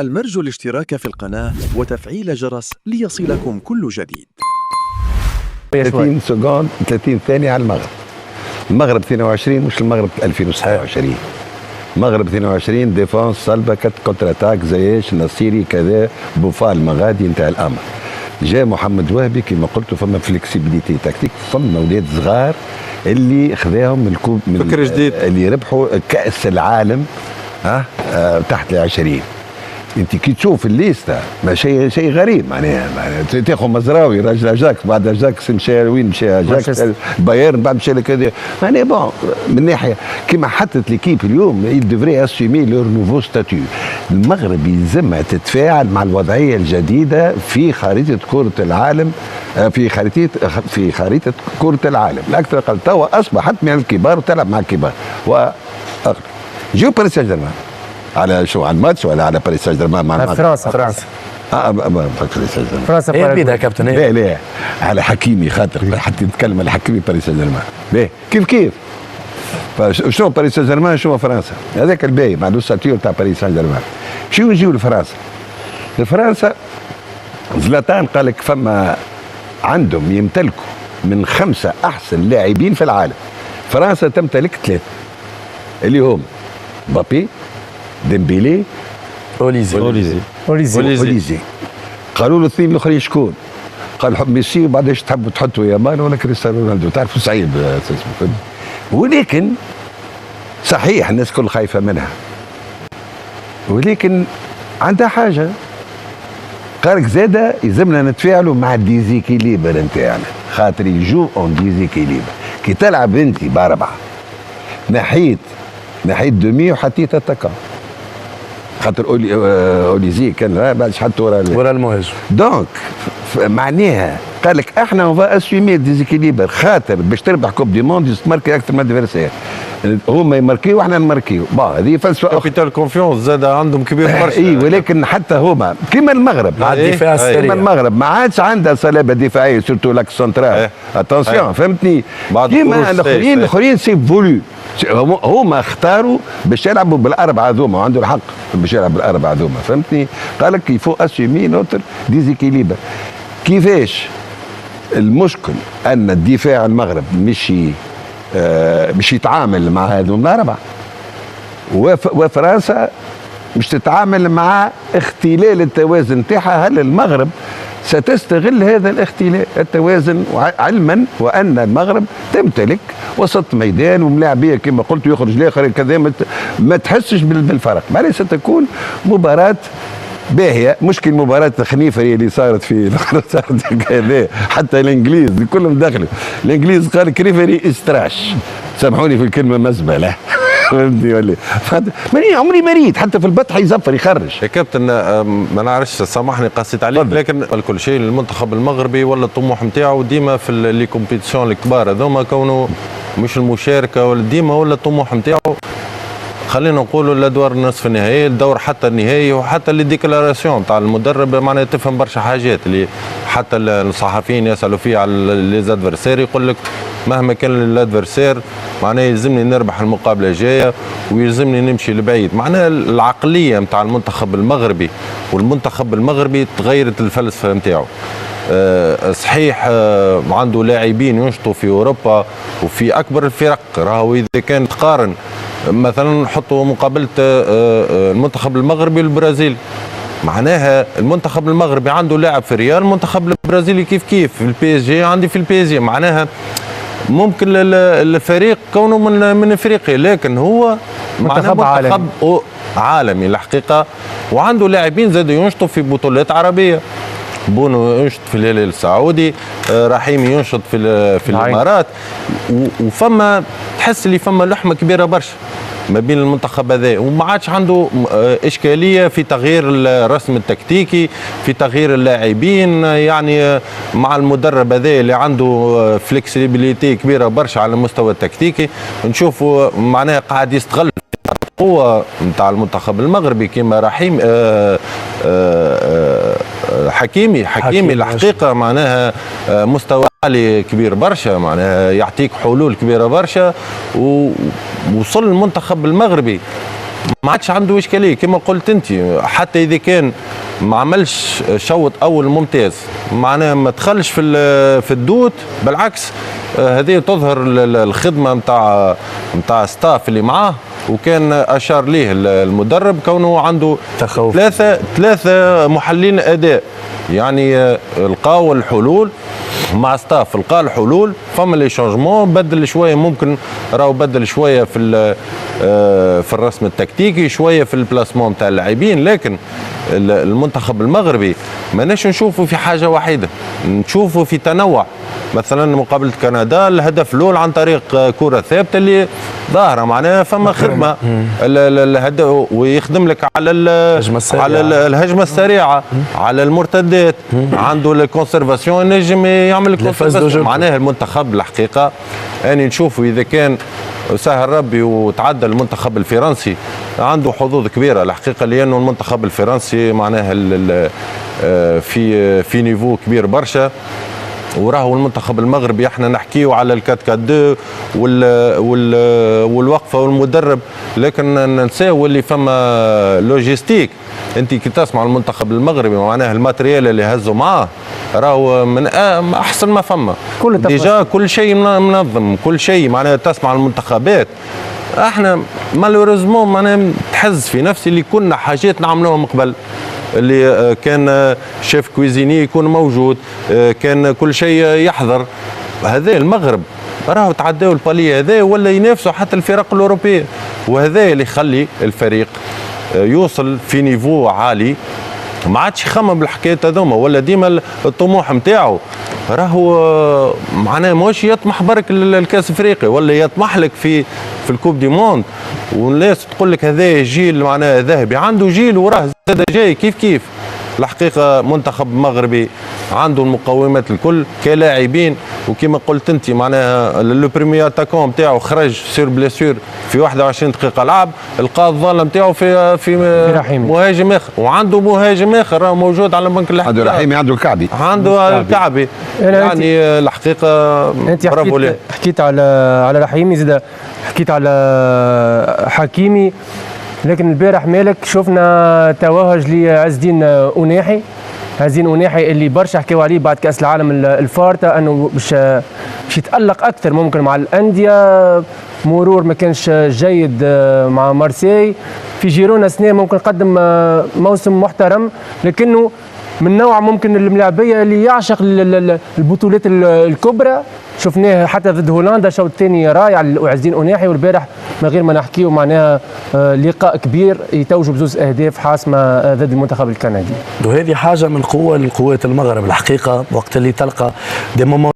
المرجو الاشتراك في القناة وتفعيل جرس ليصلكم كل جديد. 30 سكوند 30 ثانية على المغرب. المغرب 22 مش المغرب 2026. المغرب 22 ديفونس صلبة كونتر اتاك زياش نصيري كذا بوفال مغادي انتهى الامر. جاء محمد وهبي كما قلت فما فليكسيبيليتي تكتيك، فما اولاد صغار اللي خذاهم من الكوب من فكر جديد اللي ربحوا كأس العالم تحت ال20. انت كي تشوف الليسته ما شيء غريب معناها تاخذ مزراوي راجل اجاكس، بعد اجاكس مشى وين مشى اجاكس بايرن، بعد مشى لكذا معناها بون من ناحيه كيما حطت ليكيب اليوم il devrait assumer leur nouveau statut. المغرب يلزمها تتفاعل مع الوضعيه الجديده في خريطه كره العالم، في خريطه كره العالم الاكثر اقل توا اصبحت من الكبار وتلعب مع الكبار. جو باريس سان جيرمان على شو، على الماتش ولا على باريس سان جيرمان مع فرنسا فرنسا ايه بيدها كابتن؟ لا على حكيمي، خاطر حتى نتكلم على حكيمي باريس سان جيرمان كيف شنو باريس سان جيرمان شنو فرنسا، هذاك الباهي مع الستاتيو تاع باريس سان جيرمان. شو نجيو لفرنسا زلاتان قال لك فما عندهم يمتلكوا من 5 أحسن لاعبين في العالم. فرنسا تمتلك 3 اللي هم مبابي، ديمبيلي، أوليزي. قالوا له 2 الاخرين شكون؟ قال ميسي، وبعدين تحبوا تحطوا يامان ولا كريستيانو رونالدو، تعرفوا صعيب ولكن صحيح الناس كل خايفه منها، ولكن عندها حاجه قالك زاده يلزمنا نتفاعلوا مع الديزيكيليبر نتاعنا، خاطر يجو اون ديزيكيليبر. كي تلعب انت ب4 نحيت دومي وحطيت اتاكا، خاطر اوليزي كان بعد حتى ورا المهاجم. دونك معناها قال لك احنا اون فا اسيمي ديزيكيليبر، خاطر باش تربح كوب دي موند تماركي اكثر من ادفيرسير، هما يماركيو واحنا نماركيو. هذه فلسفه اخرى. كابيتال كونفيونس زاد عندهم كبير برشا. اي ولكن حتى هما كيما المغرب مع الدفاع السريع، كيما المغرب ما عادش عندها صلابه دفاعيه سورتو لاك سنترال. اتونسيون فهمتني، كيما الاخرين سي فولو هما اختاروا باش يلعبوا ب4 ذوما، وعنده الحق باش يلعب ب4 ذوما فهمتني. قال لك يفو اسيمي نوتر ديزيكيليبر. كيفاش المشكل ان الدفاع المغرب مش يتعامل مع هذوم ال4، وفرنسا مش تتعامل مع اختلال التوازن نتاعها. هل المغرب ستستغل هذا الاختلال التوازن، علما وان المغرب تمتلك وسط ميدان وملاعبيه كما قلت يخرج الاخر كذا ما تحسش بالفرق. معناها ستكون مباراه باهيه، مشكل مباراة الخنيفة اللي صارت في كذا، حتى الانجليز كلهم دخلوا. الانجليز قال كريفري استراش، سامحوني في الكلمة مزبلة فهمتني ولا؟ ماني عمري مريت حتى في البطح يزفر يخرج. يا كابتن ما نعرفش سامحني قصيت عليك، لكن كل شيء المنتخب المغربي ولا الطموح نتاعو ديما في لي كومبيتيسيون الكبار هذوما، كونه مش المشاركة ولا ديما ولا الطموح نتاعو خلينا نقولوا الادوار النصف النهائي، الدور حتى النهائي، وحتى لي ديكلاراسيون تاع المدرب معناها تفهم برشا حاجات اللي حتى الصحفيين يسالوا فيها على لي زادفيرسير، يقول لك مهما كان الادفيرسير معناها يلزمني نربح المقابله الجايه ويلزمني نمشي لبعيد. معناها العقليه نتاع المنتخب المغربي، والمنتخب المغربي تغيرت الفلسفه نتاعو. صحيح عنده لاعبين ينشطوا في اوروبا وفي اكبر الفرق، راهو اذا كان تقارن مثلا نحطوا مقابله المنتخب المغربي والبرازيل، معناها المنتخب المغربي عنده لاعب في ريال، المنتخب البرازيلي كيف في البي اس جي عندي في البي اس جي. معناها ممكن الفريق كونه من افريقيا، لكن هو منتخب عالمي الحقيقه، وعنده لاعبين زادوا ينشطوا في بطولات عربيه. بونو ينشط في الهلال السعودي، رحيمي ينشط في الامارات، وفما تحس اللي فما لحمه كبيره برشا ما بين المنتخب هذا، وما عادش عنده اشكاليه في تغيير الرسم التكتيكي، في تغيير اللاعبين. يعني مع المدرب هذا اللي عنده فليكسيبيليتي كبيره برشا على المستوى التكتيكي، نشوفوا معناها قاعد يستغل القوه نتاع المنتخب المغربي كما رحيم حكيمي الحقيقه معناها مستوى عالي كبير برشا، معناها يعطيك حلول كبيره برشا. ووصل المنتخب المغربي ما عادش عنده اشكاليه كما قلت انت. حتى اذا كان ما عملش شوط اول ممتاز معناها ما دخلش في الدوت، بالعكس هذه تظهر الخدمه نتاع ستاف اللي معاه. وكان اشار ليه المدرب كونه عنده تخوف. ثلاثه محللين اداء، يعني لقاو الحلول مع ستاف، لقى الحلول. فما لي شونجمون، بدل شويه، ممكن راهو بدل شويه في الرسم التكتيكي، شويه في البلاسمون تاع اللاعبين. لكن المنتخب المغربي ماناش نشوفوا في حاجه واحده، نشوفوا في تنوع. مثلا مقابله كندا الهدف الاول عن طريق كره ثابته اللي ظاهره معناها فما خدمه ويخدم لك على الهجمه السريعه، على المرتدات، عنده الكونسيرفاسيون، ينجم يعمل الكونسيرفاسيون. معناها المنتخب الحقيقه اني نشوفه اذا كان سهل ربي وتعدى المنتخب الفرنسي عنده حظوظ كبيره الحقيقه، لانه المنتخب الفرنسي معناها في نيفو كبير برشا. وراهو المنتخب المغربي احنا نحكيو على الكات 4-2 والوقفه والمدرب، لكن ننساو اللي فما لوجيستيك. انت كي تسمع المنتخب المغربي معناها الماتريال اللي هزوا معاه راهو من احسن ما فما، ديجا كل شيء منظم، كل شيء معناها تسمع المنتخبات. احنا مالوريزمون معناها تحز في نفسي اللي كنا حاجات نعملوهم قبل، اللي كان شيف كويزيني يكون موجود، كان كل شيء يحضر. هذا المغرب راهو تعداو البالي هذا ولا ينافسوا حتى الفرق الاوروبيه، وهذا اللي يخلي الفريق يوصل في نيفو عالي. ما عادش يخمم بالحكايات هذوما، ولا ديما الطموح نتاعو راهو معناه ماهوش يطمح برك الكاس افريقيا، ولا يطمح لك في الكوب دي موند. والناس تقول لك هذا جيل معناه ذهبي، عنده جيل وراه زاد جاي كيف الحقيقه. منتخب مغربي عنده المقومات الكل كلاعبين، وكما قلت انت معناها لو بريمير اتاكون نتاعو خرج سير بليسيور في 21 دقيقه لعب، لقى الظاله نتاعو في مهاجم اخر، وعنده مهاجم اخر راهو موجود على بنك الاحتياط. عنده رحيمي، عنده الكعبي، عنده الكعبي. يعني الحقيقه برافو ليه. حكيت على رحيمي، زاد حكيت على حكيمي، لكن البارح مالك شفنا توهج لعز الدين أناحي. عز الدين أناحي اللي برشا حكاو عليه بعد كأس العالم الفارطة انه باش يتألق اكثر ممكن مع الأندية، مرور ما كانش جيد مع مارسيي. في جيرونا سنة ممكن قدم موسم محترم، لكنه من نوع ممكن الملاعبية اللي يعشق البطولات الكبرى. شفناه حتى ضد هولندا شوط ثاني رائع لعز الدين أناحي، والبارح من غير ما نحكيو معناها لقاء كبير يتوج بزوز اهداف حاسمه ضد المنتخب الكندي. وهذه حاجه من قوه لقوات المغرب الحقيقه، وقت اللي تلقى دي مومون